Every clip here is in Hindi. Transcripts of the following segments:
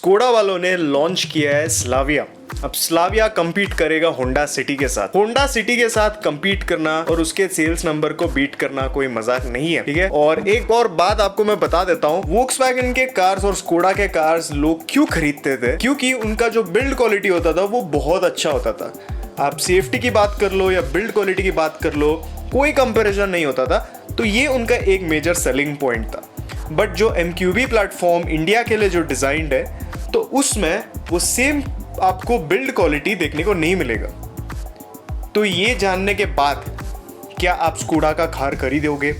स्कोडा वालों ने लॉन्च किया है स्लाविया। अब स्लाविया कंपीट करेगा होंडा सिटी के साथ। होंडा सिटी के साथ कंपीट करना और उसके सेल्स नंबर को बीट करना कोई मजाक नहीं है, ठीक है। और एक और बात आपको मैं बता देता हूँ, वोक्सवैगन के कार्स और स्कोडा के कार्स लोग क्यों खरीदते थे? क्योंकि उनका जो बिल्ड क्वालिटी होता था वो बहुत अच्छा होता था। आप सेफ्टी की बात कर लो या बिल्ड क्वालिटी की बात कर लो, कोई कंपैरिजन नहीं होता था। तो ये उनका एक मेजर सेलिंग पॉइंट था। बट जो MQB प्लेटफॉर्म इंडिया के लिए जो डिजाइन्ड है, तो उसमें वो सेम आपको बिल्ड क्वालिटी देखने को नहीं मिलेगा। तो ये जानने के बाद क्या आप स्कोडा का कार खरीदोगे?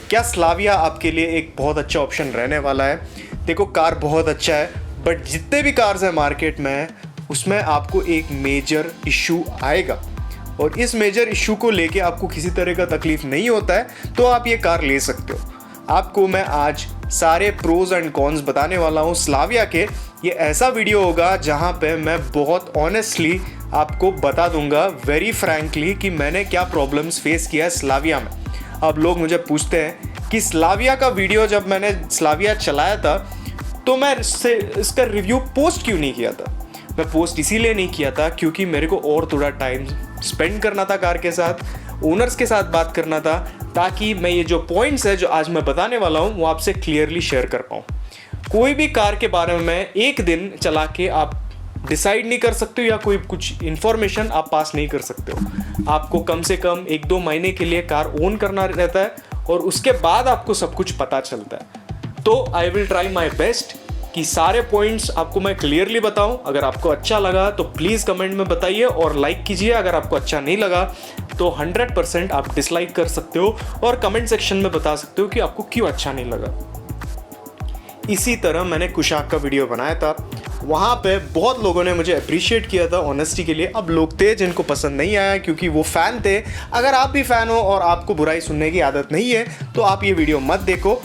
क्या स्लाविया आपके लिए एक बहुत अच्छा ऑप्शन रहने वाला है? देखो, कार बहुत अच्छा है, बट जितने भी कार्स हैं मार्केट में उसमें आपको एक मेजर इशू आएगा, और इस मेजर इशू को लेके आपको किसी तरह का तकलीफ नहीं होता है तो आप ये कार ले सकते हो। आपको मैं आज सारे प्रोज एंड कॉन्स बताने वाला हूँ स्लाविया के। ये ऐसा वीडियो होगा जहाँ पे मैं बहुत ऑनेस्टली आपको बता दूंगा, वेरी फ्रैंकली, कि मैंने क्या प्रॉब्लम्स फेस किया है स्लाविया में। अब लोग मुझे पूछते हैं कि स्लाविया का वीडियो जब मैंने स्लाविया चलाया था तो मैं इसका रिव्यू पोस्ट क्यों नहीं किया था? मैं पोस्ट इसीलिए नहीं किया था क्योंकि मेरे को और थोड़ा टाइम स्पेंड करना था कार के साथ, ओनर्स के साथ बात करना था, ताकि मैं ये जो पॉइंट्स है जो आज मैं बताने वाला हूँ वो आपसे क्लियरली शेयर कर पाऊँ। कोई भी कार के बारे में एक दिन चला के आप डिसाइड नहीं कर सकते हो या कोई कुछ इन्फॉर्मेशन आप पास नहीं कर सकते हो। आपको कम से कम 1-2 महीने के लिए कार ओन करना रहता है और उसके बाद आपको सब कुछ पता चलता है। तो I will try my best कि सारे पॉइंट्स आपको मैं क्लियरली बताऊं। अगर आपको अच्छा लगा तो प्लीज़ कमेंट में बताइए और लाइक कीजिए। अगर आपको अच्छा नहीं लगा तो 100% आप डिसलाइक कर सकते हो और कमेंट सेक्शन में बता सकते हो कि आपको क्यों अच्छा नहीं लगा। इसी तरह मैंने कुशाक का वीडियो बनाया था, वहाँ पे बहुत लोगों ने मुझे अप्रिशिएट किया था ऑनेस्टी के लिए। अब लोग थे जिनको पसंद नहीं आया क्योंकि वो फ़ैन थे। अगर आप भी फ़ैन हो और आपको बुराई सुनने की आदत नहीं है तो आप ये वीडियो मत देखो।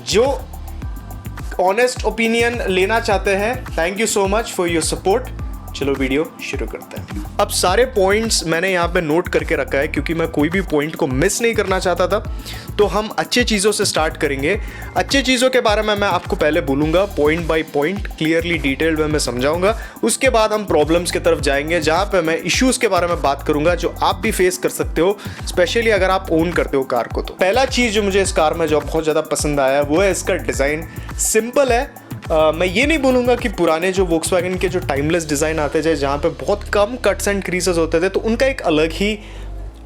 जो ऑनेस्ट ओपिनियन लेना चाहते हैं, thank you so much for your support. चलो वीडियो शुरू करते हैं। अब सारे पॉइंट्स मैंने यहाँ पे नोट करके रखा है क्योंकि मैं कोई भी पॉइंट को मिस नहीं करना चाहता था। तो हम अच्छे चीज़ों से स्टार्ट करेंगे। अच्छे चीज़ों के बारे में मैं आपको पहले बोलूँगा, point by point clearly detailed में मैं समझाऊंगा। उसके बाद हम प्रॉब्लम्स की तरफ जाएंगे जहाँ पे मैं इश्यूज़ के बारे में बात करूँगा जो आप भी फेस कर सकते हो, स्पेशली अगर आप ओन करते हो कार को। तो पहला चीज़ जो मुझे इस कार में जो बहुत ज़्यादा पसंद आया वो है इसका डिज़ाइन। सिंपल है। मैं ये नहीं बोलूँगा कि पुराने जो वोक्सवैगन के जो टाइमलेस डिज़ाइन आते थे जहाँ पे बहुत कम कट्स एंड क्रीसेस होते थे, तो उनका एक अलग ही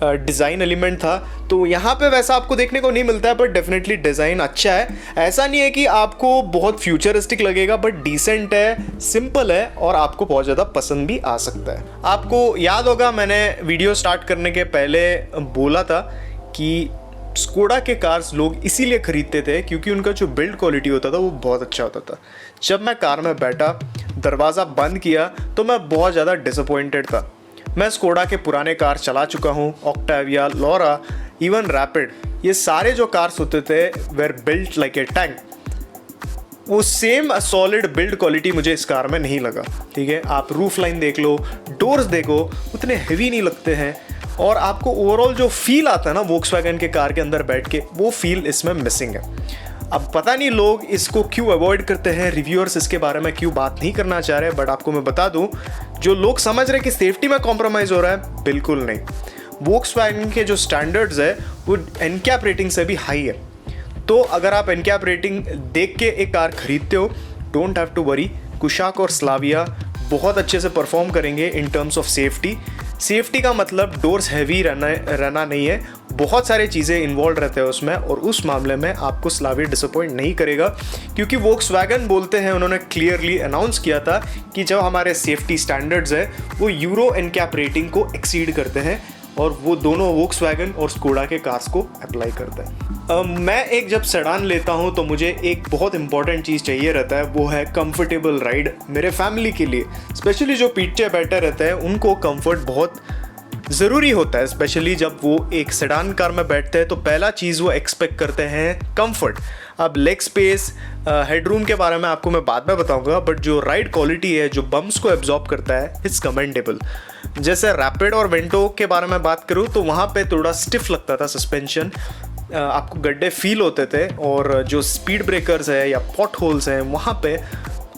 डिज़ाइन एलिमेंट था। तो यहाँ पे वैसा आपको देखने को नहीं मिलता है, बट डेफिनेटली डिज़ाइन अच्छा है। ऐसा नहीं है कि आपको बहुत फ्यूचरिस्टिक लगेगा, बट डिसेंट है, सिंपल है और आपको बहुत ज़्यादा पसंद भी आ सकता है। आपको याद होगा मैंने वीडियो स्टार्ट करने के पहले बोला था कि स्कोडा के कार्स लोग इसीलिए खरीदते थे क्योंकि उनका जो बिल्ड क्वालिटी होता था वो बहुत अच्छा होता था। जब मैं कार में बैठा, दरवाज़ा बंद किया तो मैं बहुत ज़्यादा डिसअपॉइंटेड था। मैं स्कोडा के पुराने कार चला चुका हूँ, ऑक्टाविया, लोरा, इवन रैपिड। ये सारे जो कार्स होते थे were built like a tank. वो सेम सॉलिड बिल्ड क्वालिटी मुझे इस कार में नहीं लगा, ठीक है। आप रूफ लाइन देख लो, डोर्स देखो, उतने हेवी नहीं लगते हैं और आपको ओवरऑल जो फील आता है ना वोक्सवैगन के कार के अंदर बैठ के, वो फील इसमें मिसिंग है। अब पता नहीं लोग इसको क्यों अवॉइड करते हैं, रिव्यूअर्स इसके बारे में क्यों बात नहीं करना चाह रहे, बट आपको मैं बता दूं, जो लोग समझ रहे हैं कि सेफ्टी में कॉम्प्रोमाइज़ हो रहा है, बिल्कुल नहीं। वोक्सवैगन के जो स्टैंडर्ड्स है वो एनकैप रेटिंग से भी हाई है। तो अगर आप एनकैप रेटिंग देख के एक कार खरीदते हो, don't have to worry. Kushaq और स्लाविया बहुत अच्छे से परफॉर्म करेंगे in terms of safety. Safety का मतलब डोर्स हैवी रहना नहीं है, बहुत सारी चीज़ें इन्वॉल्व रहते हैं उसमें, और उस मामले में आपको स्लाविया डिसअपॉइंट नहीं करेगा क्योंकि वोक्सवैगन बोलते हैं, उन्होंने क्लियरली अनाउंस किया था कि जब हमारे सेफ्टी स्टैंडर्ड्स है वो यूरो एनकैप रेटिंग को एक्सीड करते हैं और वो दोनों वोक्सवैगन और स्कोडा के कार्स को अप्लाई करता है। मैं एक जब सेडान लेता हूँ तो मुझे एक बहुत इंपॉर्टेंट चीज़ चाहिए रहता है, वो है कंफर्टेबल राइड मेरे फैमिली के लिए। स्पेशली जो पीछे बैठे रहते हैं उनको कंफर्ट बहुत ज़रूरी होता है, स्पेशली जब वो एक सेडान कार में बैठते हैं तो पहला चीज़ वो एक्सपेक्ट करते हैं कंफर्ट। अब लेग स्पेस, हेडरूम के बारे में आपको मैं बाद में बताऊंगा, बट जो राइड क्वालिटी है, जो बम्प्स को एब्जॉर्ब करता है, इट्स कमेंडेबल। जैसे रैपिड और वेंटो के बारे में बात करूँ तो वहाँ पे थोड़ा स्टिफ लगता था सस्पेंशन, आपको गड्ढे फील होते थे, और जो स्पीड ब्रेकर्स है या पॉट होल्स हैं वहाँ पे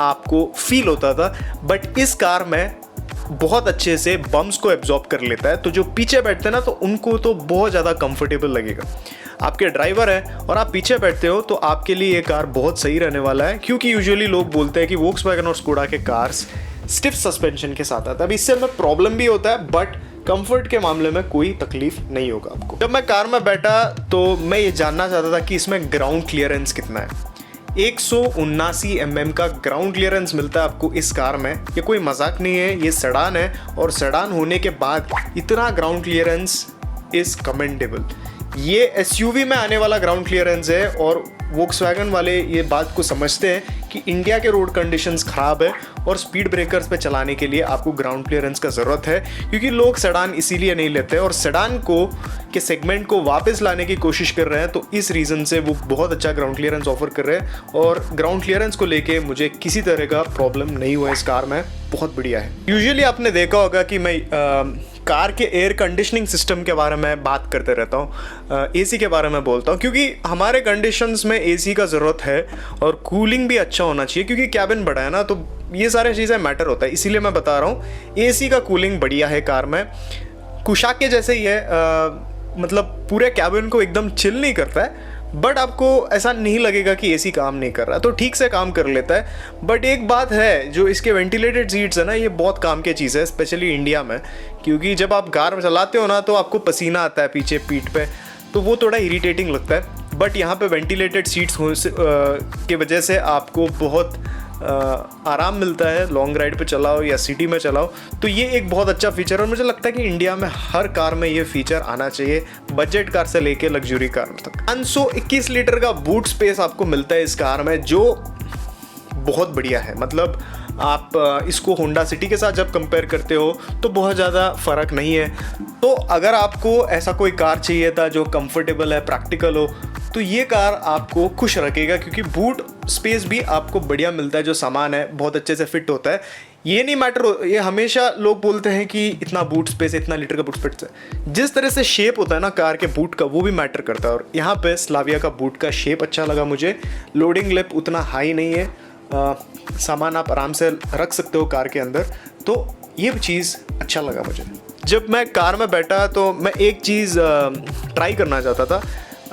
आपको फील होता था, बट इस कार में बहुत अच्छे से बम्स को एब्जॉर्ब कर लेता है। तो जो पीछे बैठते हैं ना, तो उनको तो बहुत ज़्यादा कंफर्टेबल लगेगा। आपके ड्राइवर है और आप पीछे बैठते हो तो आपके लिए ये कार बहुत सही रहने वाला है, क्योंकि यूजुअली लोग बोलते हैं कि वोक्सवैगन और स्कोडा के कार्स स्टिफ सस्पेंशन के साथ आता है। अब इससे हमें प्रॉब्लम भी होता है, बट कंफर्ट के मामले में कोई तकलीफ नहीं होगा आपको। जब मैं कार में बैठा तो मैं ये जानना चाहता था कि इसमें ग्राउंड क्लियरेंस कितना है। 179 mm का ग्राउंड क्लियरेंस मिलता है आपको इस कार में। ये कोई मजाक नहीं है, ये सेडान है और सेडान होने के बाद इतना ग्राउंड क्लियरेंस इज कमेंडेबल। ये एसयूवी में आने वाला ग्राउंड क्लियरेंस है और वोक्सवैगन वाले ये बात को समझते हैं कि इंडिया के रोड कंडीशंस ख़राब है और स्पीड ब्रेकर्स पे चलाने के लिए आपको ग्राउंड क्लियरेंस का ज़रूरत है, क्योंकि लोग सेडान इसीलिए नहीं लेते और सेडान को के सेगमेंट को वापस लाने की कोशिश कर रहे हैं। तो इस रीज़न से वो बहुत अच्छा ग्राउंड क्लियरेंस ऑफर कर रहे हैं और ग्राउंड क्लियरेंस को लेके मुझे किसी तरह का प्रॉब्लम नहीं हुआ इस कार में, बहुत बढ़िया है। यूजुअली आपने देखा होगा कि मैं कार के एयर कंडीशनिंग सिस्टम के बारे में बात करते रहता हूँ, एसी के बारे में बोलता हूँ, क्योंकि हमारे कंडीशंस में एसी का ज़रूरत है और कूलिंग भी अच्छा होना चाहिए, क्योंकि कैबिन बड़ा है ना, तो ये सारी चीज़ें मैटर होता है। इसीलिए मैं बता रहा हूँ एसी का कूलिंग बढ़िया है कार में। कुशाक के जैसे ही है, मतलब पूरे कैबिन को एकदम चिल नहीं करता है, बट आपको ऐसा नहीं लगेगा कि एसी काम नहीं कर रहा, तो ठीक से काम कर लेता है। बट एक बात है, जो इसके वेंटिलेटेड सीट्स है ना, ये बहुत काम की चीज़ है, स्पेशली इंडिया में, क्योंकि जब आप कार चलाते हो ना तो आपको पसीना आता है पीछे पीठ पे, तो वो थोड़ा इरिटेटिंग लगता है। बट यहाँ पे वेंटिलेटेड सीट्स के वजह से आपको बहुत आराम मिलता है, लॉन्ग राइड पे चलाओ या सिटी में चलाओ, तो ये एक बहुत अच्छा फीचर है और मुझे लगता है कि इंडिया में हर कार में ये फीचर आना चाहिए, बजट कार से लेके लग्जरी कार तक। 521 लीटर का बूट स्पेस आपको मिलता है इस कार में, जो बहुत बढ़िया है। मतलब आप इसको होंडा सिटी के साथ जब कंपेयर करते हो तो बहुत ज़्यादा फ़र्क नहीं है। तो अगर आपको ऐसा कोई कार चाहिए था जो कंफर्टेबल है, प्रैक्टिकल हो, तो ये कार आपको खुश रखेगा, क्योंकि बूट स्पेस भी आपको बढ़िया मिलता है, जो सामान है बहुत अच्छे से फिट होता है। ये नहीं मैटर, ये हमेशा लोग बोलते हैं कि इतना बूट स्पेस है, इतना लीटर का बूट स्पेस है, जिस तरह से शेप होता है ना कार के बूट का, वो भी मैटर करता है। और यहाँ पे स्लाविया का बूट का शेप अच्छा लगा मुझे, लोडिंग लिप उतना हाई नहीं है, सामान आप आराम से रख सकते हो कार के अंदर, तो ये चीज़ अच्छा लगा मुझे। जब मैं कार में बैठा तो मैं एक चीज़ ट्राई करना चाहता था,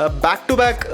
back to back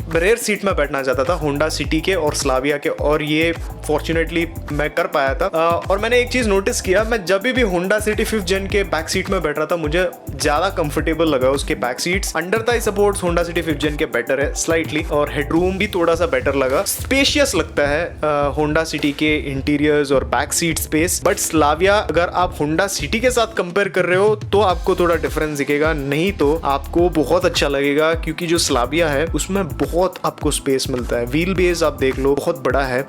rear seat में बैठना चाहता था होंडा सिटी के और स्लाविया के, और ये फॉर्चुनेटली मैं कर पाया था। और मैंने एक चीज़ नोटिस किया, मैं जब भी होंडा सिटी 5th जेन के बैक सीट में बैठ रहा था, मुझे ज़्यादा कंफर्टेबल लगा उसके back seats. Under Thai supports Honda city 5th जेन के बेटर है स्लाइटली, और हेडरूम भी थोड़ा सा बेटर लगा, स्पेशियस लगता है होंडा सिटी के इंटीरियर्स और back seat space. But Slavia अगर आप होंडा सिटी के साथ कंपेयर कर रहे हो तो आपको थोड़ा डिफरेंस दिखेगा, नहीं तो आपको बहुत अच्छा लगेगा, क्योंकि जो स्लाविया है उसमें बहुत आपको स्पेस मिलता है। व्हील बेस आप देख लो, बहुत बड़ा है।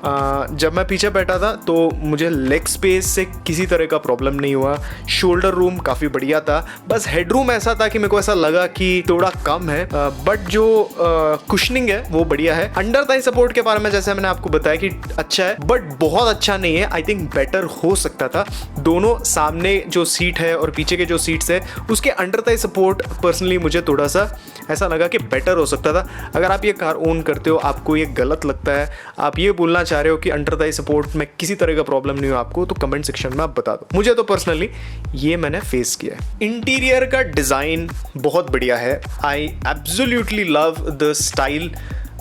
जब मैं पीछे बैठा था तो मुझे लेग स्पेस से किसी तरह का प्रॉब्लम नहीं हुआ, शोल्डर रूम काफ़ी बढ़िया था, बस हेडरूम ऐसा था कि मेरे को ऐसा लगा कि थोड़ा कम है, बट जो कुशनिंग है वो बढ़िया है। अंडर थाई सपोर्ट के बारे में जैसे मैंने आपको बताया कि अच्छा है, बट बहुत अच्छा नहीं है, आई थिंक बेटर हो सकता था। दोनों सामने जो सीट है और पीछे के जो सीट्स है उसके अंडर थाई सपोर्ट पर्सनली मुझे थोड़ा सा ऐसा लगा कि बेटर हो सकता था। अगर आप ये कार ओन करते हो, आपको ये गलत लगता है, आप ये बोलना चाह रहे हो कि अंडर थाई सपोर्ट में किसी तरह का प्रॉब्लम नहीं हो आपको, तो कमेंट सेक्शन में आप बता दो। मुझे तो पर्सनली ये मैंने फेस किया है। इंटीरियर का डिज़ाइन बहुत बढ़िया है, I absolutely love the style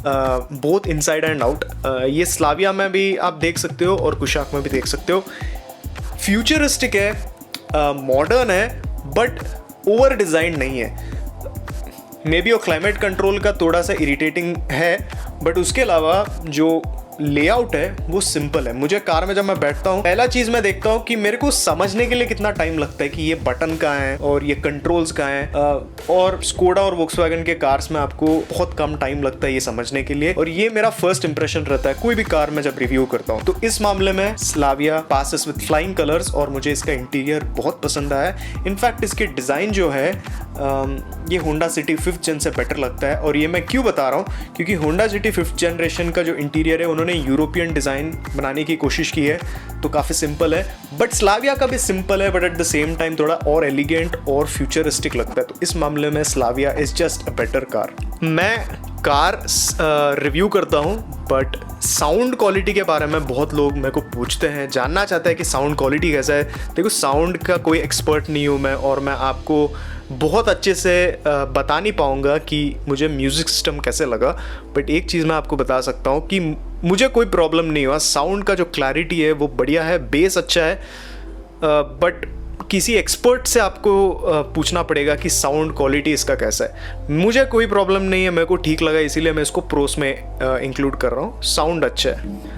both inside and out. ये स्लाविया में भी आप देख सकते हो और कुशाक में भी देख सकते हो। फ्यूचरिस्टिक है, मॉडर्न है, बट ओवर डिज़ाइन नहीं है। मे बी वो क्लाइमेट कंट्रोल का थोड़ा सा इरिटेटिंग है, बट उसके अलावा जो लेआउट है वो सिंपल है। मुझे कार में जब मैं बैठता हूँ, पहला चीज़ मैं देखता हूँ कि मेरे को समझने के लिए कितना टाइम लगता है कि ये बटन कहाँ है और ये कंट्रोल्स कहाँ है। और स्कोडा और वोक्सवैगन के कार्स में आपको बहुत कम टाइम लगता है ये समझने के लिए, और ये मेरा फर्स्ट इंप्रेशन रहता है कोई भी कार में जब रिव्यू करता हूँ। तो इस मामले में Slavia passes with flying colours, और मुझे इसका इंटीरियर बहुत पसंद आया। इनफैक्ट इसकी डिज़ाइन जो है ये होंडा सिटी 5th जेन से बेटर लगता है। और ये मैं क्यों बता रहा हूँ, क्योंकि होंडा सिटी 5th जनरेशन का जो इंटीरियर है उन्होंने यूरोपियन डिज़ाइन बनाने की कोशिश की है, तो काफ़ी सिंपल है। बट स्लाविया का भी सिंपल है, but at the same time थोड़ा और एलिगेंट और फ्यूचरिस्टिक लगता है। तो इस मामले में Slavia is just a better car. मैं कार रिव्यू करता हूँ, बट साउंड क्वालिटी के बारे में बहुत लोग मेरे को पूछते हैं, जानना चाहते हैं कि साउंड क्वालिटी कैसा है। देखो, साउंड का कोई एक्सपर्ट नहीं हूँ मैं, और मैं आपको बहुत अच्छे से बता नहीं पाऊँगा कि मुझे म्यूज़िक सिस्टम कैसे लगा। बट एक चीज़ मैं आपको बता सकता हूँ कि मुझे कोई प्रॉब्लम नहीं हुआ। साउंड का जो क्लैरिटी है वो बढ़िया है, बेस अच्छा है, बट किसी एक्सपर्ट से आपको पूछना पड़ेगा कि साउंड क्वालिटी इसका कैसा है। मुझे कोई प्रॉब्लम नहीं है, मेरे को ठीक लगा, इसीलिए मैं इसको प्रोस में इंक्लूड कर रहा हूँ। साउंड अच्छा है।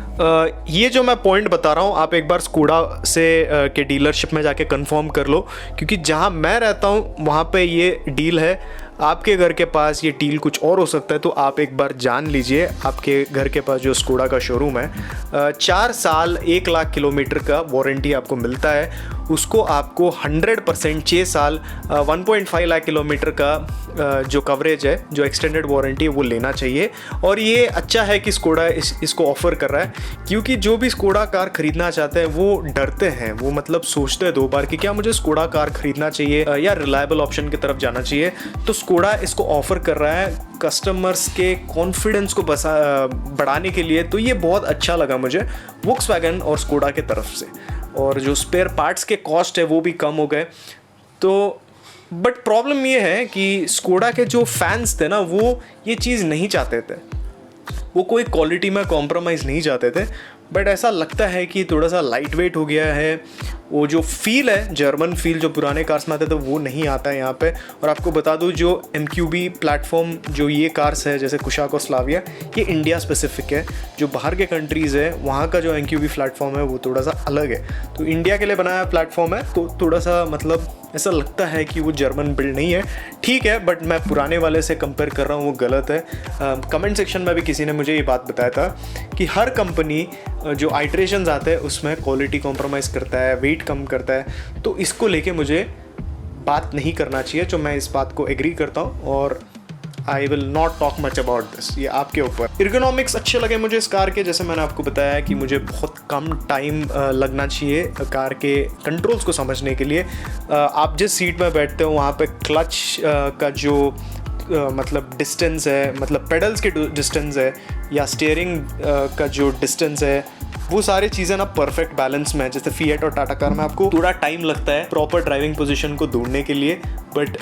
ये जो मैं पॉइंट बता रहा हूँ, आप एक बार स्कोडा से के डीलरशिप में जाके कंफर्म कर लो, क्योंकि जहाँ मैं रहता हूँ वहाँ पे ये डील है। आपके घर के पास ये डील कुछ और हो सकता है, तो आप एक बार जान लीजिए। आपके घर के पास जो स्कोडा का शोरूम है, 4 साल 1 लाख किलोमीटर का वारंटी आपको मिलता है। उसको आपको 100% 6 साल 1.5 लाख किलोमीटर का जो कवरेज है, जो एक्सटेंडेड वारंटी है, वो लेना चाहिए। और ये अच्छा है कि स्कोडा इसको ऑफ़र कर रहा है, क्योंकि जो भी स्कोडा कार ख़रीदना चाहते हैं वो डरते हैं, वो मतलब सोचते हैं 2 बार कि क्या मुझे स्कोडा कार ख़रीदना चाहिए या रिलायबल ऑप्शन की तरफ जाना चाहिए। तो स्कोडा इसको ऑफ़र कर रहा है कस्टमर्स के कॉन्फिडेंस को बढ़ाने के लिए। तो ये बहुत अच्छा लगा मुझे वोक्सवैगन और स्कोडा के तरफ से। और जो स्पेयर पार्ट्स के कॉस्ट है वो भी कम हो गए। तो बट प्रॉब्लम ये है कि स्कोडा के जो फैंस थे ना, वो ये चीज़ नहीं चाहते थे, वो कोई क्वालिटी में कॉम्प्रोमाइज़ नहीं चाहते थे। बट ऐसा लगता है कि थोड़ा सा लाइट वेट हो गया है, वो जो फील है, जर्मन फील जो पुराने कार्स में आते थे, वो नहीं आता है यहाँ पे। और आपको बता दूँ, जो MQB प्लेटफॉर्म जो ये कार्स है, जैसे कुशाक और स्लाविया, ये इंडिया स्पेसिफिक है। जो बाहर के कंट्रीज़ है वहाँ का जो MQB प्लेटफॉर्म है वो थोड़ा सा अलग है। तो इंडिया के लिए बनाया प्लेटफॉर्म है, तो थोड़ा सा मतलब ऐसा लगता है कि वो जर्मन बिल्ड नहीं है। ठीक है, बट मैं पुराने वाले से कंपेयर कर रहा हूँ, वो गलत है। कमेंट सेक्शन में भी किसी ने मुझे ये बात बताया था कि हर कंपनी जो आइट्रेशंस आते हैं उसमें क्वालिटी कॉम्प्रोमाइज़ करता है, वेट कम करता है। तो इसको लेके मुझे बात नहीं करना चाहिए, जो मैं इस बात को एग्री करता हूँ। और I will not talk much about this, ये आपके ऊपर। इर्गोनॉमिक्स अच्छे लगे मुझे इस कार के। जैसे मैंने आपको बताया कि मुझे बहुत कम टाइम लगना चाहिए कार के कंट्रोल्स को समझने के लिए। आप जिस सीट में बैठते हो वहाँ पे क्लच का जो मतलब डिस्टेंस है, मतलब पेडल्स के डिस्टेंस है, या स्टीयरिंग का जो डिस्टेंस है, वो सारी चीज़ें ना परफेक्ट बैलेंस में है। जैसे फिएट और टाटा कार में आपको थोड़ा टाइम लगता है प्रॉपर ड्राइविंग पोजीशन को ढूंढने के लिए, बट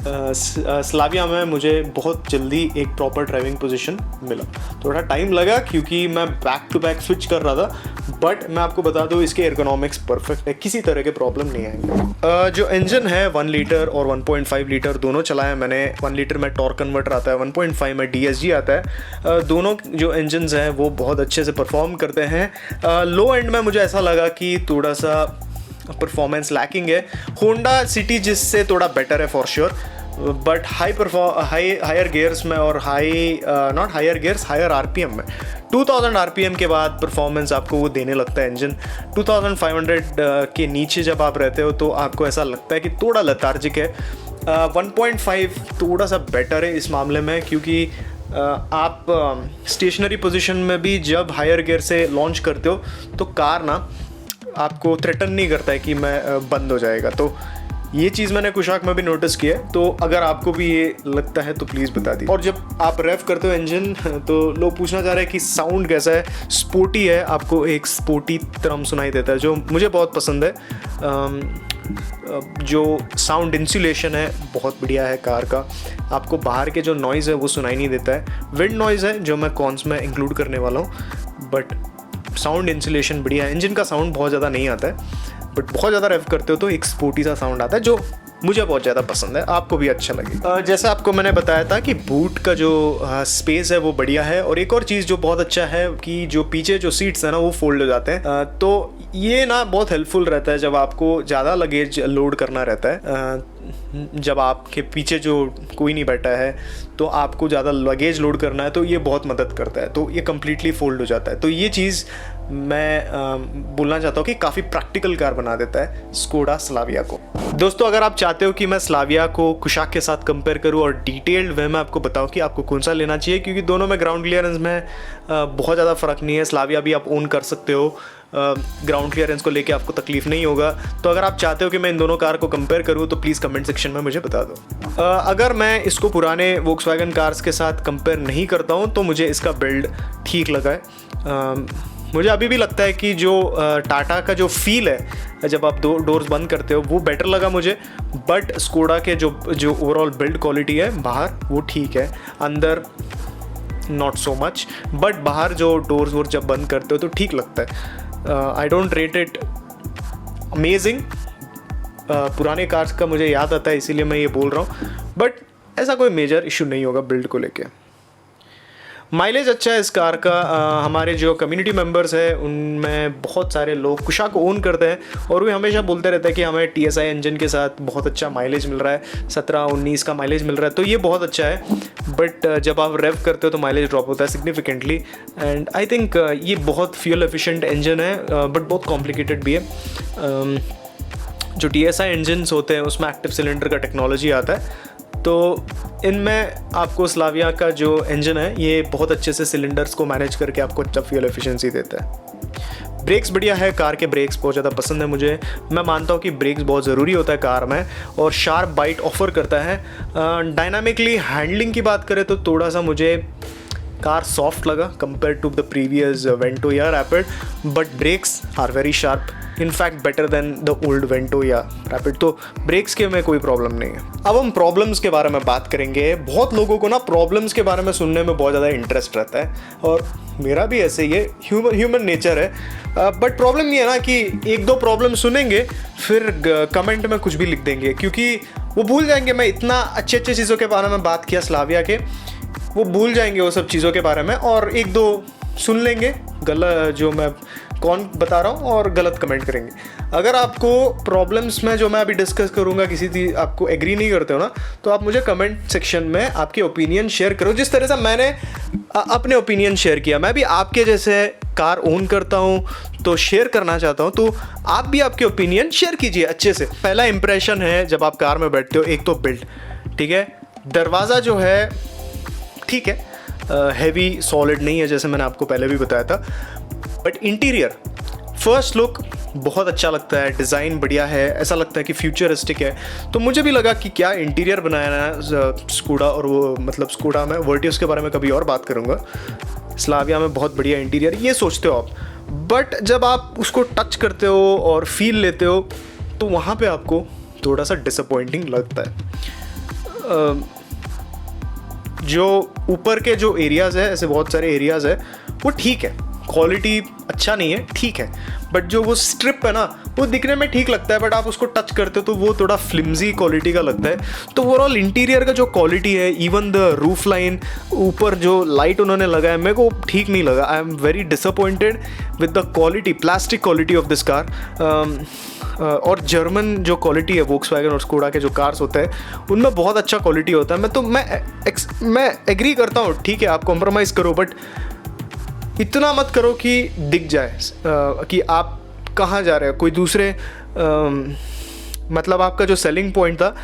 स्लाविया में मुझे बहुत जल्दी एक प्रॉपर ड्राइविंग पोजीशन मिला। थोड़ा टाइम लगा क्योंकि मैं बैक टू बैक स्विच कर रहा था, बट मैं आपको बता दूँ इसके एर्गोनॉमिक्स परफेक्ट है, किसी तरह के प्रॉब्लम नहीं आएंगे। जो इंजन है 1 लीटर और 1.5 लीटर दोनों चलाया मैंने। 1 लीटर में टॉर्क कन्वर्टर आता है, 1.5 में DSG आता है। दोनों जो इंजन्स हैं वो बहुत अच्छे से परफॉर्म करते हैं। लो एंड में मुझे ऐसा लगा कि थोड़ा सा परफॉर्मेंस लैकिंग है। होंडा सिटी जिससे थोड़ा बेटर है for sure, but higher gears में और हायर RPM में 2000 RPM के बाद परफॉर्मेंस आपको वो देने लगता है इंजन। 2500 के नीचे जब आप रहते हो तो आपको ऐसा लगता है कि थोड़ा लेथार्जिक है। 1.5 थोड़ा सा बेटर है इस मामले में, क्योंकि आप स्टेशनरी पोजीशन में भी जब हायर गियर से लॉन्च करते हो तो कार ना आपको थ्रेटन नहीं करता है कि मैं बंद हो जाएगा। तो ये चीज़ मैंने कुशाक में भी नोटिस किया है। तो अगर आपको भी ये लगता है तो प्लीज़ बता दी। और जब आप रेव करते हो इंजन तो लोग पूछना चाह रहे हैं कि साउंड कैसा है। स्पोर्टी है, आपको एक स्पोर्टी तरह सुनाई देता है, जो मुझे बहुत पसंद है। जो साउंड इंसुलेशन है बहुत बढ़िया है कार का। आपको बाहर के जो नॉइज़ है वो सुनाई नहीं देता है। विंड नॉइज़ है जो मैं कॉन्स में इंक्लूड करने वाला हूँ, बट साउंड इंसुलेशन बढ़िया है। इंजन का साउंड बहुत ज़्यादा नहीं आता है, बट बहुत ज़्यादा रेव करते हो तो एक स्पोर्टी सा साउंड आता है, जो मुझे बहुत ज़्यादा पसंद है, आपको भी अच्छा लगे। जैसे आपको मैंने बताया था कि बूट का जो स्पेस है वो बढ़िया है। और एक और चीज़ जो बहुत अच्छा है कि जो पीछे जो सीट्स हैं ना वो फोल्ड हो जाते हैं। तो ये ना बहुत हेल्पफुल रहता है जब आपको ज़्यादा लगेज लोड करना रहता है। जब आपके पीछे जो कोई नहीं बैठा है तो आपको ज़्यादा लगेज लोड करना है, तो ये बहुत मदद करता है। तो ये कम्प्लीटली फोल्ड हो जाता है। तो ये चीज़ मैं बोलना चाहता हूँ कि काफ़ी प्रैक्टिकल कार बना देता है स्कोडा स्लाविया को। दोस्तों, अगर आप चाहते हो कि मैं स्लाविया को कुशाक के साथ कंपेयर करूँ और डिटेल्ड वे में आपको बताऊँ कि आपको कौन सा लेना चाहिए, क्योंकि दोनों में ग्राउंड क्लियरेंस में बहुत ज़्यादा फ़र्क नहीं है। स्लाविया भी आप ओन कर सकते हो, ग्राउंड क्लियरेंस को लेके आपको तकलीफ नहीं होगा। तो अगर आप चाहते हो कि मैं इन दोनों कार को कंपेयर करूँ तो प्लीज़ कमेंट सेक्शन में मुझे बता दो। अगर मैं इसको पुराने वोक्सवैगन कार्स के साथ कंपेयर नहीं करता हूँ तो मुझे इसका बिल्ड ठीक लगा है। मुझे अभी भी लगता है कि जो टाटा का जो फील है जब आप डोर्स बंद करते हो वो बेटर लगा मुझे, बट स्कोडा के जो ओवरऑल बिल्ड क्वालिटी है बाहर वो ठीक है, अंदर नॉट सो मच, बट बाहर जो डोर्स वोर जब बंद करते हो तो ठीक लगता है। I don't rate it amazing. पुराने कार्स का मुझे याद आता है इसीलिए मैं ये बोल रहा हूँ, बट ऐसा कोई मेजर इशू नहीं होगा बिल्ड को लेके। माइलेज अच्छा है इस कार का। हमारे जो कम्युनिटी मेंबर्स हैं उनमें बहुत सारे लोग कुशाक को ओन करते हैं और वे हमेशा बोलते रहते हैं कि हमें TSI इंजन के साथ बहुत अच्छा माइलेज मिल रहा है, 17-19 का माइलेज मिल रहा है, तो ये बहुत अच्छा है। बट जब आप रेव करते हो तो माइलेज ड्रॉप होता है सिग्निफिकेंटली, एंड आई थिंक ये बहुत फ्यूल एफिशिएंट इंजन है, बट बहुत कॉम्प्लिकेटेड भी है। जो TSI इंजन्स होते हैं उसमें एक्टिव सिलेंडर का टेक्नोलॉजी आता है, तो इनमें आपको स्लाविया का जो इंजन है ये बहुत अच्छे से सिलेंडर्स को मैनेज करके आपको अच्छा फ्यूल एफिशिएंसी देता है। ब्रेक्स बढ़िया है, कार के ब्रेक्स बहुत ज़्यादा पसंद है मुझे। मैं मानता हूँ कि ब्रेक्स बहुत ज़रूरी होता है कार में, और शार्प बाइट ऑफर करता है। डायनामिकली हैंडलिंग की बात करें तो थोड़ा सा मुझे कार सॉफ्ट लगा compare to the previous Vento या Rapid, but brakes are very sharp, in fact better than the old Vento या रैपिड, तो ब्रेक्स के में कोई प्रॉब्लम नहीं है। अब हम प्रॉब्लम्स के बारे में बात करेंगे। बहुत लोगों को ना प्रॉब्लम्स के बारे में सुनने में बहुत ज़्यादा इंटरेस्ट रहता है, और मेरा भी ऐसे ही है, ह्यूमन नेचर है। बट प्रॉब्लम ये है ना कि एक दो प्रॉब्लम सुनेंगे फिर कमेंट में कुछ भी लिख देंगे, क्योंकि वो भूल जाएंगे मैं इतना अच्छे अच्छे चीज़ों के बारे में बात किया स्लाविया के, वो भूल जाएंगे वो सब चीज़ों के बारे में, और एक दो सुन लेंगे गलत जो मैं कौन बता रहा हूँ और गलत कमेंट करेंगे। अगर आपको प्रॉब्लम्स में जो मैं अभी डिस्कस करूँगा किसी चीज़ आपको एग्री नहीं करते हो ना, तो आप मुझे कमेंट सेक्शन में आपके ओपिनियन शेयर करो, जिस तरह से मैंने अपने ओपिनियन शेयर किया। मैं भी आपके जैसे कार ओन करता हूँ तो शेयर करना चाहता हूँ, तो आप भी आपके ओपिनियन शेयर कीजिए अच्छे से। पहला इंप्रेशन है जब आप कार में बैठते हो, एक तो बिल्ड ठीक है, दरवाज़ा जो है ठीक है, हैवी सॉलिड नहीं है जैसे मैंने आपको पहले भी बताया था, बट इंटीरियर फर्स्ट लुक बहुत अच्छा लगता है, डिज़ाइन बढ़िया है, ऐसा लगता है कि फ्यूचरिस्टिक है। तो मुझे भी लगा कि क्या इंटीरियर बनाया है स्कोडा, और वो मतलब स्कोडा में वर्टियस के बारे में कभी और बात करूँगा। स्लाविया में बहुत बढ़िया इंटीरियर ये सोचते हो आप, बट जब आप उसको टच करते हो और फील लेते हो तो वहाँ पे आपको थोड़ा सा डिसअपॉइंटिंग लगता है। जो ऊपर के जो एरियाज़ है, ऐसे बहुत सारे एरियाज़ है, वो ठीक है, क्वालिटी अच्छा नहीं है ठीक है, बट जो वो स्ट्रिप है ना वो दिखने में ठीक लगता है, बट आप उसको टच करते हो तो वो थोड़ा फ्लिम्जी क्वालिटी का लगता है। तो ओवरऑल इंटीरियर का जो क्वालिटी है, इवन द रूफ लाइन, ऊपर जो लाइट उन्होंने लगाया, मेरे को ठीक नहीं लगा। I am very disappointed with the quality, plastic quality of this car. और जर्मन जो क्वालिटी है वोक्सवैगन और स्कोडा के जो कार्स होते हैं उनमें बहुत अच्छा क्वालिटी होता है। मैं एग्री करता हूँ, ठीक है आप कॉम्प्रोमाइज़ करो, बट इतना मत करो कि दिख जाए कि आप कहाँ जा रहे हो, कोई दूसरे मतलब आपका जो सेलिंग पॉइंट था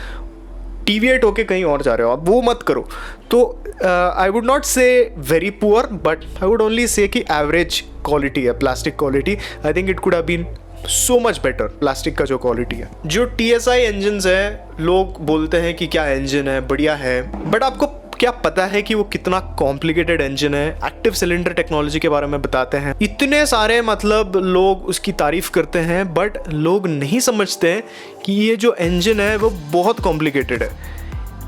टीविएट होके कहीं और जा रहे हो आप, वो मत करो। तो I would not say very poor, but I would only say कि एवरेज क्वालिटी है plastic quality. I think it could have been so much better plastic का जो क्वालिटी है। जो TSI इंजन्स है, लोग बोलते हैं कि क्या इंजन है, बढ़िया है, बट आपको क्या पता है कि वो कितना कॉम्प्लिकेटेड इंजन है। एक्टिव सिलेंडर टेक्नोलॉजी के बारे में बताते हैं, इतने सारे मतलब लोग उसकी तारीफ करते हैं, बट लोग नहीं समझते हैं कि ये जो इंजन है वो बहुत कॉम्प्लिकेटेड है,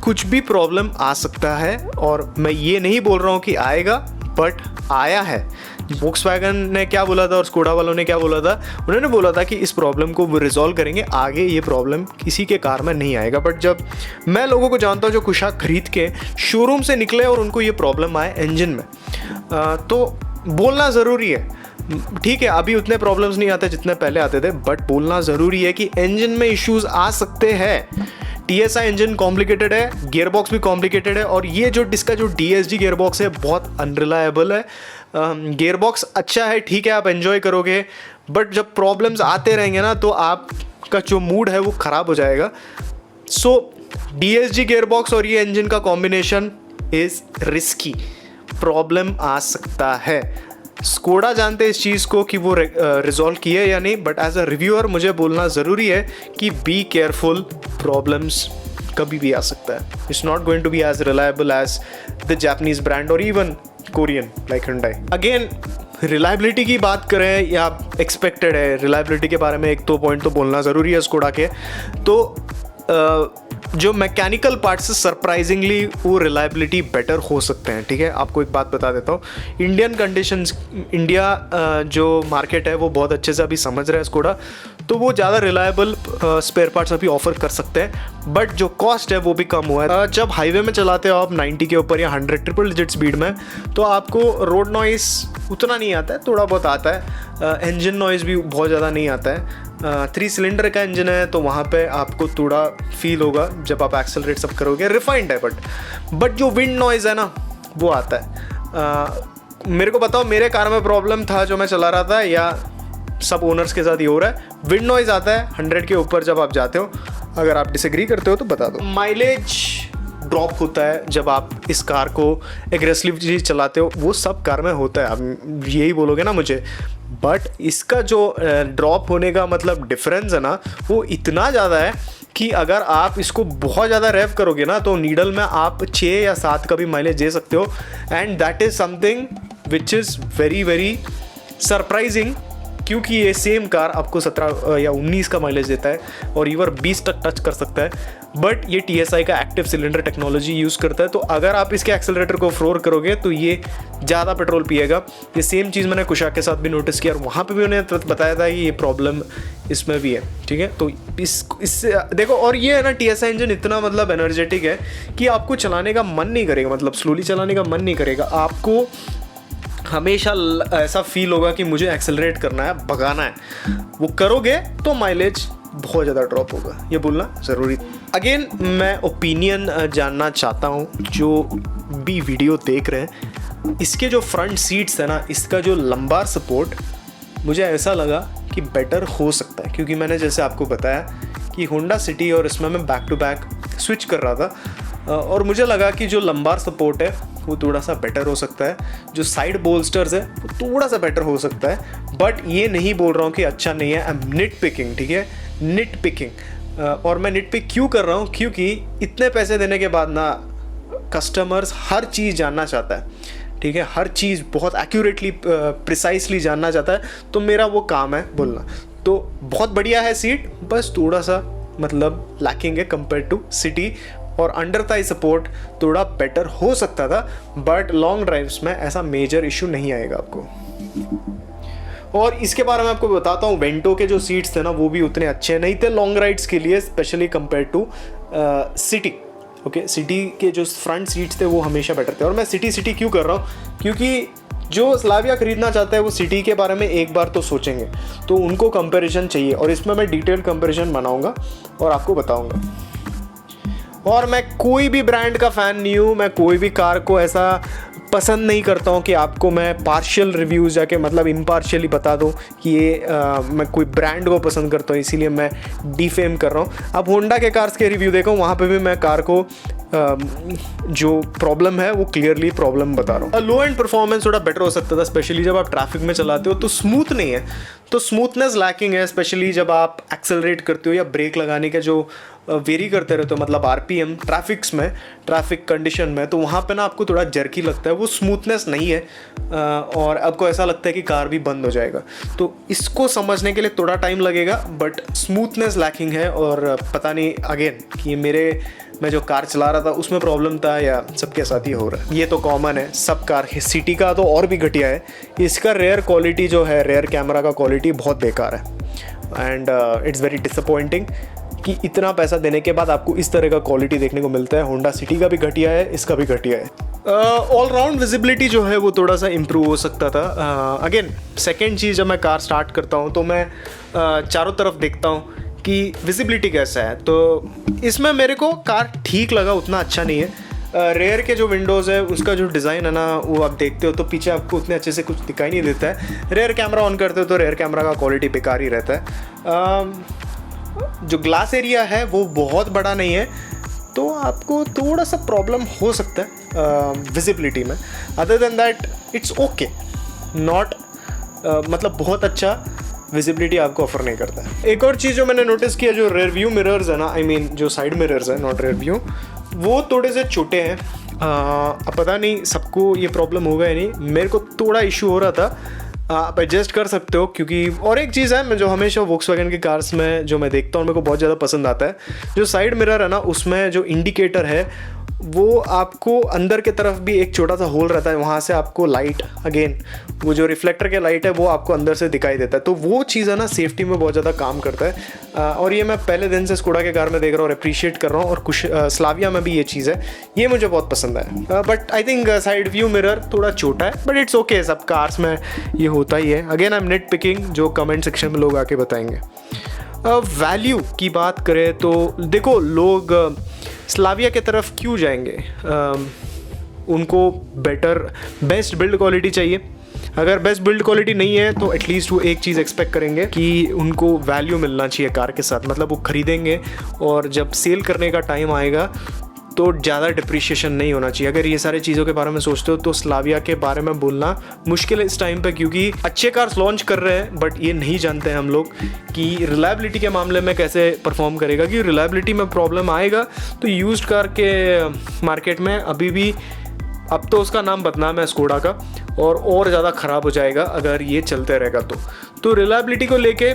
कुछ भी प्रॉब्लम आ सकता है। और मैं ये नहीं बोल रहा हूँ कि आएगा, बट आया है। वोक्सवैगन ने क्या बोला था और स्कोडा वालों ने क्या बोला था, उन्होंने बोला था कि इस प्रॉब्लम को वो रिजॉल्व करेंगे, आगे ये प्रॉब्लम किसी के कार में नहीं आएगा। बट जब मैं लोगों को जानता हूँ जो कुशाक खरीद के शोरूम से निकले और उनको ये प्रॉब्लम आए इंजन में, तो बोलना ज़रूरी है। ठीक है अभी उतने प्रॉब्लम्स नहीं आते जितने पहले आते थे, बट बोलना ज़रूरी है कि इंजन में इश्यूज़ आ सकते हैं। TSI इंजन कॉम्प्लिकेटेड है, गियर बॉक्स भी कॉम्प्लिकेटेड है, और ये जो इसका जो DSG गियर बॉक्स है बहुत अनरिलायबल है। गियर बॉक्स अच्छा है, ठीक है, आप एंजॉय करोगे, बट जब प्रॉब्लम्स आते रहेंगे ना तो आपका जो मूड है वो ख़राब हो जाएगा। सो DSG गियर बॉक्स और ये इंजन का कॉम्बिनेशन इज़ रिस्की, प्रॉब्लम आ सकता है। स्कोडा जानते हैं इस चीज़ को कि वो रिजॉल्व किए या नहीं, बट एज अ रिव्यूअर मुझे बोलना ज़रूरी है कि बी केयरफुल, प्रॉब्लम्स कभी भी आ सकता है। It's not going to be as reliable as the Japanese brand और even Korean like Hyundai। Again reliability की बात करें या एक्सपेक्टेड है, रिलायबिलिटी के बारे में एक दो पॉइंट तो बोलना ज़रूरी है स्कोडा के। तो जो मैकेनिकल पार्ट्स है सरप्राइजिंगली वो रिलायबिलिटी बेटर हो सकते हैं। ठीक है, आपको एक बात बता देता हूँ, इंडियन कंडीशंस, इंडिया जो मार्केट है वो बहुत अच्छे से अभी समझ रहा है स्कोडा, तो वो ज़्यादा रिलायबल स्पेयर पार्ट्स अभी ऑफर कर सकते हैं, बट जो कॉस्ट है वो भी कम हुआ है। जब हाईवे में चलाते हो आप 90 के ऊपर या 100 ट्रिपल डिजिट स्पीड में, तो आपको रोड नॉइस उतना नहीं आता है, थोड़ा बहुत आता है, इंजन नॉइस भी बहुत ज़्यादा नहीं आता है। 3 सिलेंडर का इंजन है तो वहाँ पे आपको थोड़ा फील होगा जब आप एक्सेलरेट सब करोगे, रिफाइंड है, बट जो विंड नॉइज़ है ना वो आता है। मेरे को बताओ मेरे कार में प्रॉब्लम था जो मैं चला रहा था, या सब ओनर्स के साथ ये हो रहा है, विंड नॉइज़ आता है 100 के ऊपर जब आप जाते हो। अगर आप डिसएग्री करते हो तो बता दो। माइलेज ड्रॉप होता है जब आप इस कार को एग्रेसिवली चलाते हो, वो सब कार में होता है, आप यही बोलोगे ना मुझे, बट इसका जो ड्रॉप होने का मतलब डिफरेंस है ना वो इतना ज़्यादा है कि अगर आप इसको बहुत ज़्यादा रेव करोगे ना तो नीडल में आप 6 या 7 का भी माइलेज दे सकते हो, and that is something which is very very surprising, क्योंकि ये सेम कार आपको 17 या 19 का माइलेज देता है और इवन 20 तक टच कर सकता है, बट ये TSI का एक्टिव सिलेंडर टेक्नोलॉजी यूज़ करता है। तो अगर आप इसके एक्सेलरेटर को फ्लोर करोगे तो ये ज़्यादा पेट्रोल पिएगा। ये सेम चीज़ मैंने कुशाक के साथ भी नोटिस किया और वहाँ पे भी उन्हें बताया था कि ये प्रॉब्लम इसमें भी है। ठीक है, तो इससे देखो, और ये है ना TSI इंजन इतना मतलब एनर्जेटिक है कि आपको चलाने का मन नहीं करेगा, मतलब स्लोली चलाने का मन नहीं करेगा, आपको हमेशा ऐसा फील होगा कि मुझे एक्सेलरेट करना है, भगाना है। वो करोगे तो माइलेज बहुत ज़्यादा ड्रॉप होगा, ये बोलना ज़रूरी। अगेन मैं ओपिनियन जानना चाहता हूँ जो भी वीडियो देख रहे हैं, इसके जो फ्रंट सीट्स है ना, इसका जो लंबार सपोर्ट मुझे ऐसा लगा कि बेटर हो सकता है, क्योंकि मैंने जैसे आपको बताया कि होंडा सिटी और इसमें मैं बैक टू बैक स्विच कर रहा था और मुझे लगा कि जो लंबार सपोर्ट है वो थोड़ा सा बेटर हो सकता है, जो साइड बोल्स्टर्स है वो थोड़ा सा बेटर हो सकता है, बट ये नहीं बोल रहा हूँ कि अच्छा नहीं है। आई एम निट पिकिंग, ठीक है, निट पिकिंग। और मैं निट पिक क्यों कर रहा हूँ, क्योंकि इतने पैसे देने के बाद ना कस्टमर्स हर चीज़ जानना चाहता है, ठीक है, हर चीज़ बहुत एक्यूरेटली प्रिसाइसली जानना चाहता है, तो मेरा वो काम है बोलना। तो बहुत बढ़िया है सीट, बस थोड़ा सा मतलब लैकिंग है कंपेयर टू सिटी, और अंडर थाई सपोर्ट थोड़ा बेटर हो सकता था, बट लॉन्ग ड्राइव्स में ऐसा मेजर इशू नहीं आएगा आपको। और इसके बारे में आपको बताता हूँ, वेंटो के जो सीट्स थे ना वो भी उतने अच्छे नहीं थे लॉन्ग राइड्स के लिए, specially compare to City. Okay, City के जो फ्रंट सीट्स थे वो हमेशा बेटर थे। और मैं सिटी क्यों कर रहा हूँ, क्योंकि जो स्लाविया खरीदना चाहता है वो सिटी के बारे में एक बार तो सोचेंगे, तो उनको कंपैरिजन चाहिए, और इसमें मैं डिटेल कंपैरिजन बनाऊंगा और आपको बताऊंगा। और मैं कोई भी ब्रांड का फ़ैन नहीं हूँ, मैं कोई भी कार को ऐसा पसंद नहीं करता हूँ कि आपको मैं पार्शियल रिव्यूज़ जाके मतलब इम्पार्शियली बता दूँ कि ये मैं कोई ब्रांड को पसंद करता हूँ, इसीलिए मैं डिफेम कर रहा हूँ। अब होंडा के कार्स के रिव्यू देखो, वहाँ पे भी मैं कार को जो प्रॉब्लम है वो क्लियरली प्रॉब्लम बता रहा हूँ। लो एंड परफॉर्मेंस थोड़ा बेटर हो सकता था, स्पेशली जब आप ट्रैफिक में चलाते हो तो स्मूथ नहीं है, तो स्मूथनेस लैकिंग है, स्पेशली जब आप एक्सेलरेट करते हो या ब्रेक लगाने का जो वेरी करते रहते हो, मतलब RPM ट्रैफिक्स में, ट्रैफिक कंडीशन में, तो वहाँ पे ना आपको थोड़ा जर्की लगता है, वो स्मूथनेस नहीं है, और आपको ऐसा लगता है कि कार भी बंद हो जाएगा। तो इसको समझने के लिए थोड़ा टाइम लगेगा, बट स्मूथनेस लैकिंग है। और पता नहीं अगेन कि मैं जो कार चला रहा था उसमें प्रॉब्लम था या सबके साथ ही हो रहा है, ये तो कॉमन है सब कार। सिटी का तो और भी घटिया है, इसका रेयर क्वालिटी जो है, रेयर कैमरा का क्वालिटी बहुत बेकार है, एंड इट्स वेरी डिसअपॉइंटिंग कि इतना पैसा देने के बाद आपको इस तरह का क्वालिटी देखने को मिलता है। होंडा सिटी का भी घटिया है, इसका भी घटिया है। ऑल राउंड विजिबिलिटी जो है वो थोड़ा सा इम्प्रूव हो सकता था। अगेन सेकेंड चीज़, जब मैं कार स्टार्ट करता हूँ तो मैं चारों तरफ देखता हूँ कि विजिबिलिटी कैसा है। तो इसमें मेरे को कार ठीक लगा, उतना अच्छा नहीं है। रेयर के जो विंडोज़ है उसका जो डिज़ाइन है ना, वो आप देखते हो तो पीछे आपको उतने अच्छे से कुछ दिखाई नहीं देता है। रेयर कैमरा ऑन करते हो तो रेयर कैमरा का क्वालिटी बेकार ही रहता है। जो ग्लास एरिया है वो बहुत बड़ा नहीं है, तो आपको थोड़ा सा प्रॉब्लम हो सकता है विजिबिलिटी में। Other than that it's okay, not मतलब बहुत अच्छा विजिबिलिटी आपको ऑफर नहीं करता है। एक और चीज़ जो मैंने नोटिस किया, जो रेयर व्यू मिरर्स है ना, आई मीन जो साइड मिरर्स है, नॉट रेयर व्यू, वो थोड़े से छोटे हैं। अब पता नहीं सबको ये प्रॉब्लम होगा या नहीं, मेरे को थोड़ा इशू हो रहा था। आप एडजस्ट कर सकते हो, क्योंकि और एक चीज़ है मैं जो हमेशा वोक्सवैगन की कार्स में जो मैं देखता हूँ, मेरे को बहुत ज़्यादा पसंद आता है, जो साइड मिरर है ना, उसमें जो इंडिकेटर है वो आपको अंदर के तरफ भी एक छोटा सा होल रहता है, वहाँ से आपको लाइट, अगेन वो जो रिफ्लेक्टर के लाइट है वो आपको अंदर से दिखाई देता है। तो वो चीज़ है ना, सेफ्टी में बहुत ज़्यादा काम करता है। और ये मैं पहले दिन से स्कोडा के कार में देख रहा हूँ और अप्रिशिएट कर रहा हूँ, और कुछ स्लाविया में भी ये चीज़ है, ये मुझे बहुत पसंद है। But I think side view mirror थोड़ा छोटा है, बट इट्स ओके, सब कार्स में ये होता ही है। Again I am net picking, जो कमेंट सेक्शन में लोग आके बताएंगे। वैल्यू की बात करें तो देखो, लोग स्लाविया के तरफ क्यों जाएंगे? उनको बेस्ट बिल्ड क्वालिटी चाहिए। अगर बेस्ट बिल्ड क्वालिटी नहीं है तो एटलीस्ट वो एक चीज़ एक्सपेक्ट करेंगे कि उनको वैल्यू मिलना चाहिए कार के साथ, मतलब वो खरीदेंगे और जब सेल करने का टाइम आएगा तो ज़्यादा डिप्रिशिएशन नहीं होना चाहिए। अगर ये सारी चीज़ों के बारे में सोचते हो तो स्लाविया के बारे में बोलना मुश्किल है इस टाइम पे, क्योंकि अच्छे कार्स लॉन्च कर रहे हैं, बट ये नहीं जानते हैं हम लोग कि रिलायबिलिटी के मामले में कैसे परफॉर्म करेगा। कि रिलायबिलिटी में प्रॉब्लम आएगा तो यूज्ड कार के मार्केट में अभी भी, अब तो उसका नाम बदनाम है स्कोडा का, और ज़्यादा ख़राब हो जाएगा अगर ये चलते रहेगा। तो रिलायबिलिटी को लेके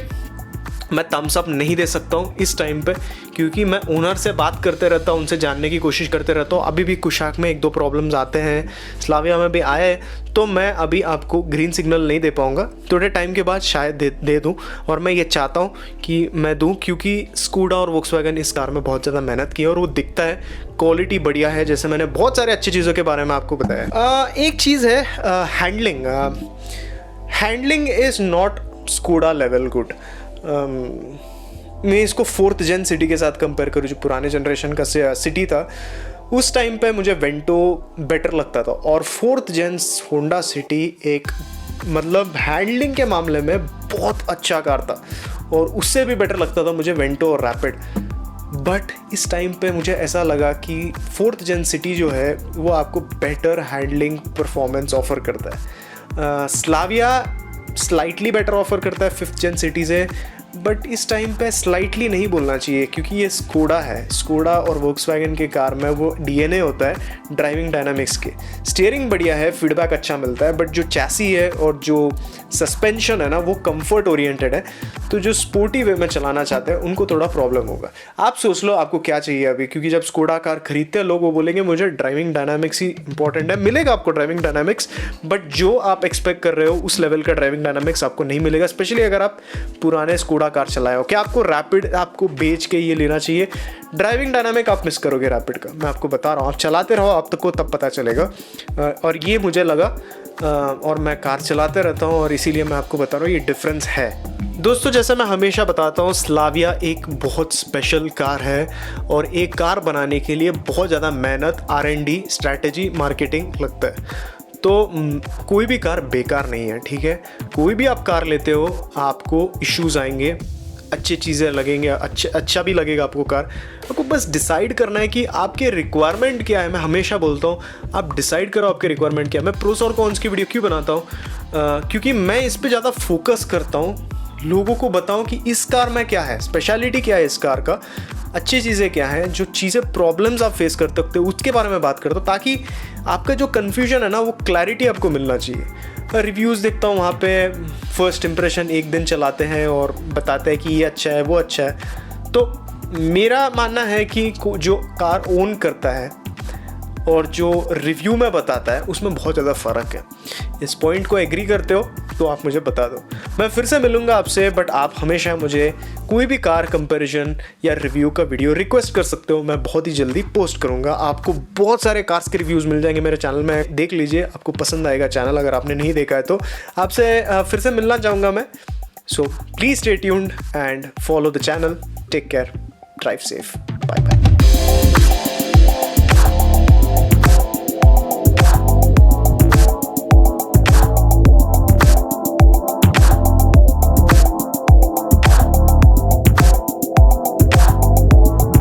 मैं थम्स अप नहीं दे सकता हूँ इस टाइम पे, क्योंकि मैं ओनर से बात करते रहता हूँ, उनसे जानने की कोशिश करते रहता हूँ। अभी भी कुशाक में 1-2 प्रॉब्लम्स आते हैं, स्लाविया में भी आए, तो मैं अभी आपको ग्रीन सिग्नल नहीं दे पाऊँगा। थोड़े टाइम के बाद शायद दे दूँ, और मैं ये चाहता हूँ कि मैं दूँ, क्योंकि स्कोडा और वोक्सवैगन इस कार में बहुत ज़्यादा मेहनत की है और वो दिखता है, क्वालिटी बढ़िया है, जैसे मैंने बहुत सारे अच्छी चीज़ों के बारे में आपको बताया। एक चीज़ है handling is not Skoda level good. मैं इसको 4th जेन सिटी के साथ कंपेयर करूँ, जो पुराने जनरेशन का सिटी था, उस टाइम पे मुझे वेंटो बेटर लगता था, और 4th जेन होंडा सिटी एक मतलब हैंडलिंग के मामले में बहुत अच्छा कार था, और उससे भी बेटर लगता था मुझे वेंटो और रैपिड। बट इस टाइम पे मुझे ऐसा लगा कि 4th जेन सिटी जो है वो आपको बेटर हैंडलिंग परफॉर्मेंस ऑफर करता है। स्लाविया स्लाइटली बेटर ऑफर करता है 5th जेन सिटी से, बट इस टाइम पे स्लाइटली नहीं बोलना चाहिए, क्योंकि ये स्कोडा है। स्कोडा और वोक्सवैगन के कार में वो डीएनए होता है ड्राइविंग डायनामिक्स के। स्टीयरिंग बढ़िया है, फीडबैक अच्छा मिलता है, बट जो चैसी है और जो सस्पेंशन है ना, वो कंफर्ट ओरिएंटेड है। तो जो स्पोर्टी वे में चलाना चाहते हैं उनको थोड़ा प्रॉब्लम होगा। आप सोच लो आपको क्या चाहिए अभी, क्योंकि जब स्कोडा कार खरीदते हैं लोग वो बोलेंगे मुझे ड्राइविंग डायनामिक्स ही इंपॉर्टेंट है। मिलेगा आपको ड्राइविंग डायनामिक्स, बट जो आप एक्सपेक्ट कर रहे हो उस लेवल का ड्राइविंग डायनामिक्स आपको नहीं मिलेगा, स्पेशली अगर आप पुराने स्कोडा कार चलाए हो। क्या आपको रैपिड आपको बेच के ये लेना चाहिए? ड्राइविंग डायनामिक आप मिस करोगे रैपिड का, मैं आपको बता रहा हूँ। आप चलाते रहो, आप तक को तब पता चलेगा। और ये मुझे लगा, और मैं कार चलाते रहता हूँ, और इसीलिए मैं आपको बता रहा हूँ ये डिफरेंस है। दोस्तों, जैसा मैं हमेशा बताता हूँ, स्लाविया एक बहुत स्पेशल कार है, और एक कार बनाने के लिए बहुत ज़्यादा मेहनत, R&D, स्ट्रैटेजी, मार्केटिंग लगता है। तो कोई भी कार बेकार नहीं है, ठीक है? कोई भी आप कार लेते हो आपको इश्यूज़ आएंगे, अच्छी चीज़ें लगेंगे, अच्छा भी लगेगा आपको कार। आपको बस डिसाइड करना है कि आपके रिक्वायरमेंट क्या है। मैं हमेशा बोलता हूँ आप डिसाइड करो आपके रिक्वायरमेंट क्या है। मैं प्रोस और कॉन्स की वीडियो क्यों बनाता हूँ? क्योंकि मैं इस पे ज़्यादा फोकस करता हूँ, लोगों को बताऊँ कि इस कार में क्या है, स्पेशलिटी क्या है इस कार का, अच्छी चीज़ें क्या हैं, जो चीज़ें प्रॉब्लम्स आप फेस कर सकते हो उसके बारे में बात करता हूँ, ताकि आपका जो कन्फ्यूजन है ना वो क्लैरिटी आपको मिलना चाहिए। रिव्यूज़ देखता हूँ, वहाँ पे फर्स्ट इंप्रेशन एक दिन चलाते हैं और बताते हैं कि ये अच्छा है वो अच्छा है। तो मेरा मानना है कि जो कार ओन करता है और जो रिव्यू में बताता है उसमें बहुत ज़्यादा फ़र्क है। इस पॉइंट को एग्री करते हो तो आप मुझे बता दो। मैं फिर से मिलूँगा आपसे, बट आप हमेशा मुझे कोई भी कार कंपैरिजन या रिव्यू का वीडियो रिक्वेस्ट कर सकते हो, मैं बहुत ही जल्दी पोस्ट करूँगा। आपको बहुत सारे कार्स के रिव्यूज़ मिल जाएंगे मेरे चैनल में, देख लीजिए, आपको पसंद आएगा चैनल अगर आपने नहीं देखा है तो। आपसे फिर से मिलना चाहूँगा मैं। So please stay tuned and follow the channel. Take care, drive safe.